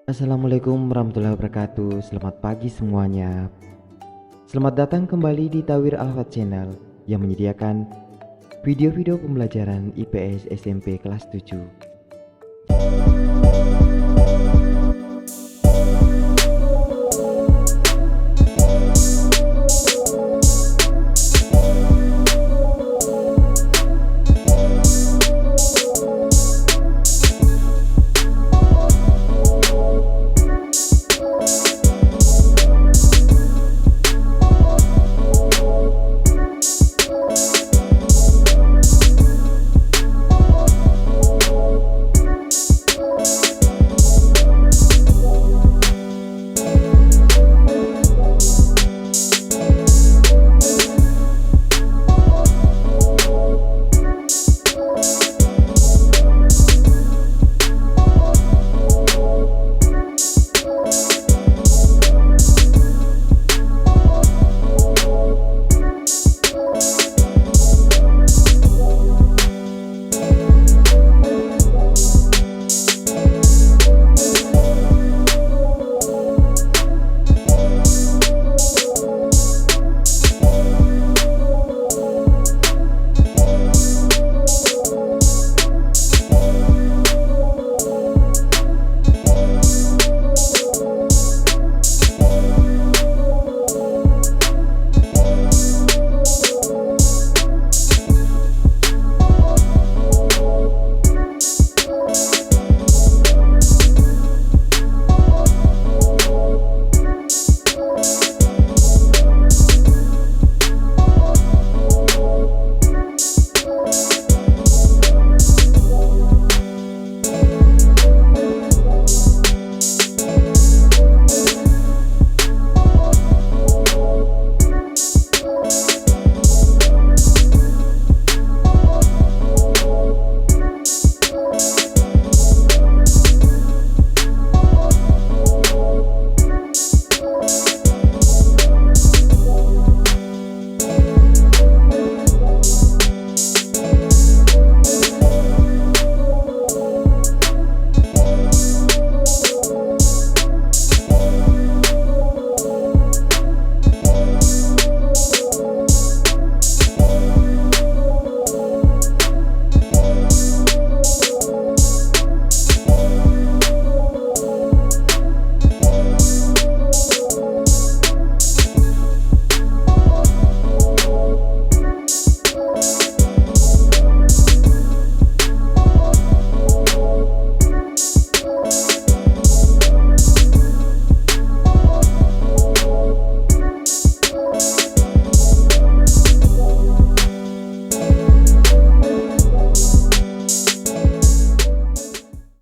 Assalamualaikum warahmatullahi wabarakatuh. Selamat pagi semuanya. Selamat datang kembali di Tawir Alfat Channel yang menyediakan video-video pembelajaran IPS SMP kelas 7.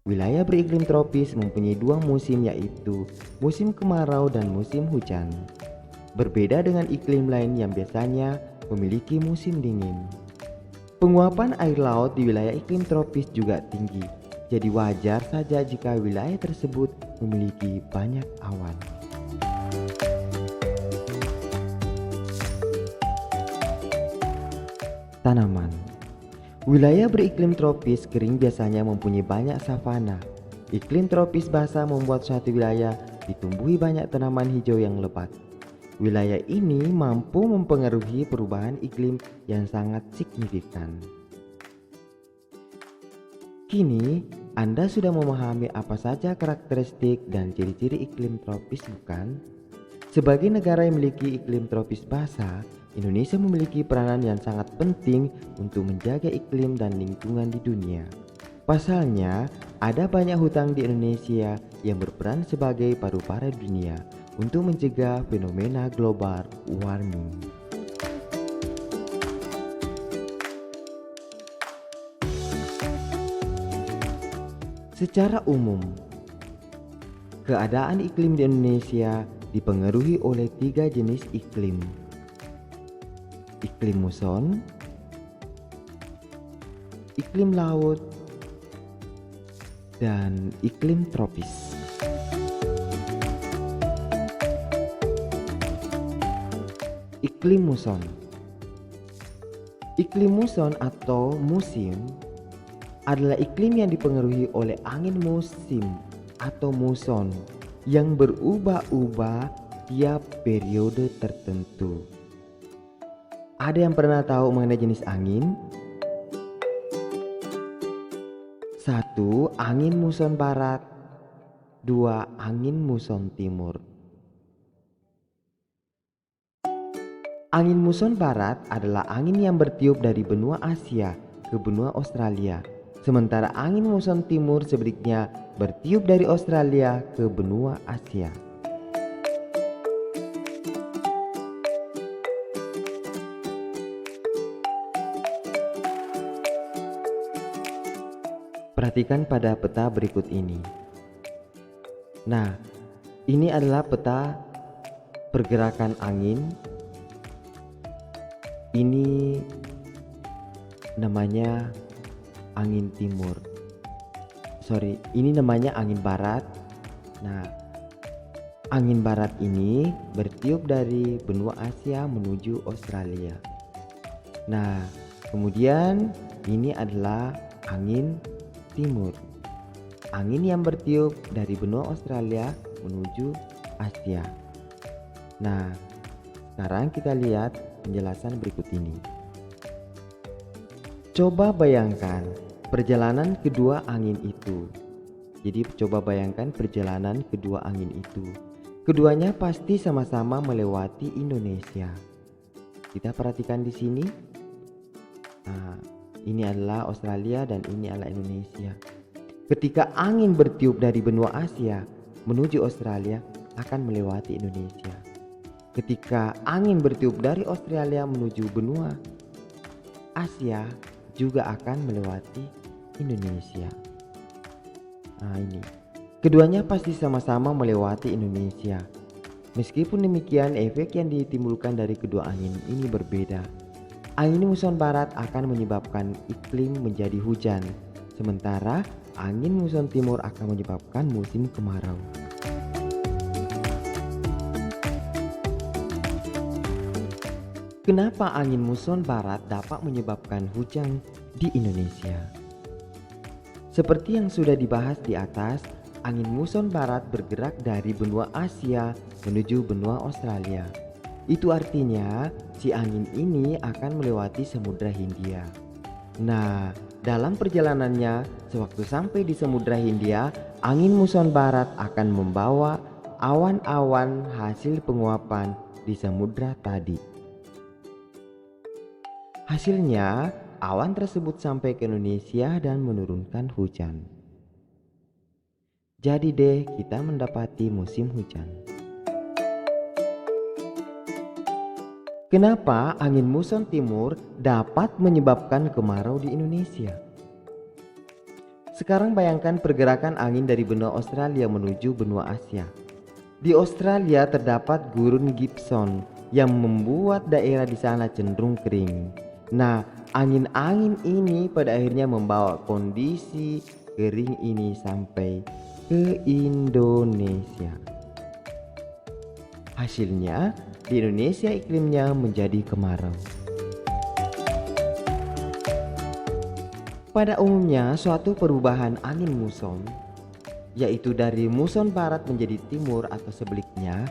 Wilayah beriklim tropis mempunyai dua musim, yaitu musim kemarau dan musim hujan. Berbeda dengan iklim lain yang biasanya memiliki musim dingin. Penguapan air laut di wilayah iklim tropis juga tinggi, jadi wajar saja jika wilayah tersebut memiliki banyak awan. Tanaman. Wilayah beriklim tropis kering biasanya mempunyai banyak savana. Iklim tropis basah membuat suatu wilayah ditumbuhi banyak tanaman hijau yang lebat. Wilayah ini mampu mempengaruhi perubahan iklim yang sangat signifikan. Kini, Anda sudah memahami apa saja karakteristik dan ciri-ciri iklim tropis, bukan? Sebagai negara yang memiliki iklim tropis basah, Indonesia memiliki peranan yang sangat penting untuk menjaga iklim dan lingkungan di dunia. Pasalnya, ada banyak hutan di Indonesia yang berperan sebagai paru-paru dunia untuk mencegah fenomena global warming. Secara umum, keadaan iklim di Indonesia dipengaruhi oleh 3 jenis iklim. Iklim muson, iklim laut, dan iklim tropis. Iklim muson. Iklim muson atau musim adalah iklim yang dipengaruhi oleh angin musim atau muson yang berubah-ubah tiap periode tertentu. Ada yang pernah tahu mengenai jenis angin? 1. Angin muson barat. 2. Angin muson timur. Angin muson barat adalah angin yang bertiup dari benua Asia ke benua Australia. Sementara angin muson timur sebaliknya bertiup dari Australia ke benua Asia. Perhatikan pada peta berikut ini. Nah, ini adalah peta pergerakan angin. Ini namanya angin timur. Ini namanya angin barat. Nah, angin barat ini bertiup dari benua Asia menuju Australia. Nah, kemudian ini adalah angin timur. Angin yang bertiup dari benua Australia menuju Asia. Nah, sekarang kita lihat penjelasan berikut ini. Coba bayangkan perjalanan kedua angin itu. Jadi coba bayangkan perjalanan kedua angin itu. Keduanya pasti sama-sama melewati Indonesia. Kita perhatikan di sini. Nah, ini adalah Australia dan ini adalah Indonesia. Ketika angin bertiup dari benua Asia menuju Australia akan melewati Indonesia. Ketika angin bertiup dari Australia menuju benua Asia juga akan melewati Indonesia. Nah, ini. Keduanya pasti sama-sama melewati Indonesia. Meskipun demikian, efek yang ditimbulkan dari kedua angin ini berbeda. Angin muson barat akan menyebabkan iklim menjadi hujan, sementara angin muson timur akan menyebabkan musim kemarau. Kenapa angin muson barat dapat menyebabkan hujan di Indonesia? Seperti yang sudah dibahas di atas, angin muson barat bergerak dari benua Asia menuju benua Australia. Itu artinya si angin ini akan melewati Samudra Hindia. Nah, dalam perjalanannya, sewaktu sampai di Samudra Hindia, angin muson barat akan membawa awan-awan hasil penguapan di samudra tadi. Hasilnya, awan tersebut sampai ke Indonesia dan menurunkan hujan. Jadi deh, kita mendapati musim hujan. Kenapa angin muson timur dapat menyebabkan kemarau di Indonesia? Sekarang bayangkan pergerakan angin dari benua Australia menuju benua Asia. Di Australia terdapat gurun Gibson yang membuat daerah di sana cenderung kering. Nah, angin-angin ini pada akhirnya membawa kondisi kering ini sampai ke Indonesia. Hasilnya, di Indonesia iklimnya menjadi kemarau. Pada umumnya, suatu perubahan angin muson, yaitu dari muson barat menjadi timur atau sebaliknya,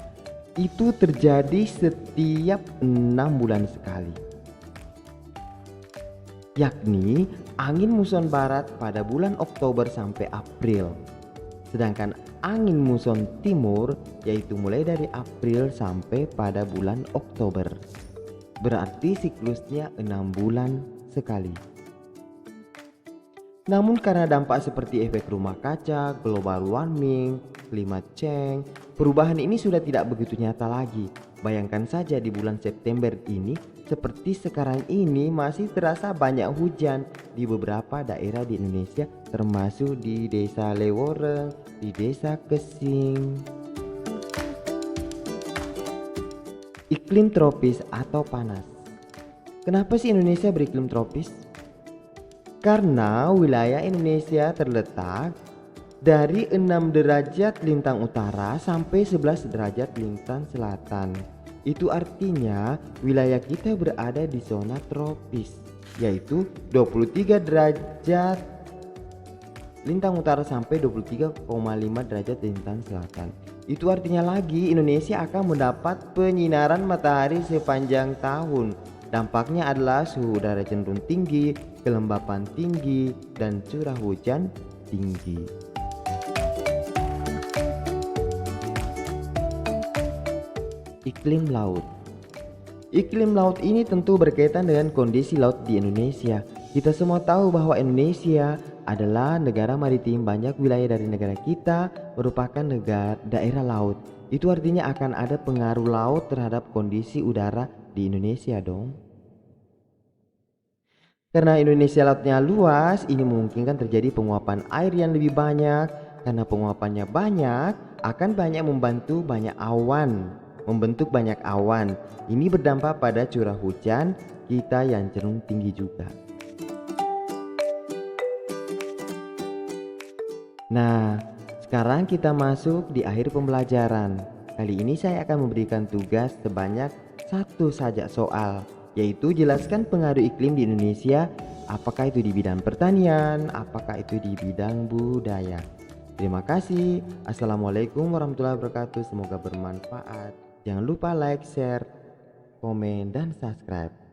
itu terjadi setiap 6 bulan sekali. Yakni angin muson barat pada bulan Oktober sampai April. Sedangkan angin muson timur yaitu mulai dari April sampai pada bulan Oktober. Berarti siklusnya 6 bulan sekali. Namun karena dampak seperti efek rumah kaca, global warming, climate change, perubahan ini sudah tidak begitu nyata lagi. Bayangkan saja di bulan September ini, seperti sekarang ini masih terasa banyak hujan di beberapa daerah di Indonesia, termasuk di desa Leworeng, di desa Kesing. Iklim tropis atau panas. Kenapa sih Indonesia beriklim tropis? Karena wilayah Indonesia terletak dari 6 derajat lintang utara sampai 11 derajat lintang selatan. Itu artinya wilayah kita berada di zona tropis, yaitu 23 derajat lintang utara sampai 23,5 derajat lintang selatan. Itu artinya lagi Indonesia akan mendapat penyinaran matahari sepanjang tahun. Dampaknya adalah suhu udara cenderung tinggi, kelembapan tinggi, dan curah hujan tinggi. Iklim laut. Iklim laut ini tentu berkaitan dengan kondisi laut di Indonesia. Kita semua tahu bahwa Indonesia adalah negara maritim, banyak wilayah dari negara kita merupakan daerah laut. Itu artinya akan ada pengaruh laut terhadap kondisi udara di Indonesia dong. Karena Indonesia lautnya luas, ini memungkinkan terjadi penguapan air yang lebih banyak. Karena penguapannya banyak, akan banyak membentuk banyak awan. Ini berdampak pada curah hujan kita yang cenderung tinggi juga. Nah, sekarang kita masuk di akhir pembelajaran. Kali ini saya akan memberikan tugas sebanyak satu saja soal, yaitu jelaskan pengaruh iklim di Indonesia, apakah itu di bidang pertanian, apakah itu di bidang budaya. Terima kasih. Assalamualaikum warahmatullahi wabarakatuh. Semoga bermanfaat. Jangan lupa like, share, komen, dan subscribe.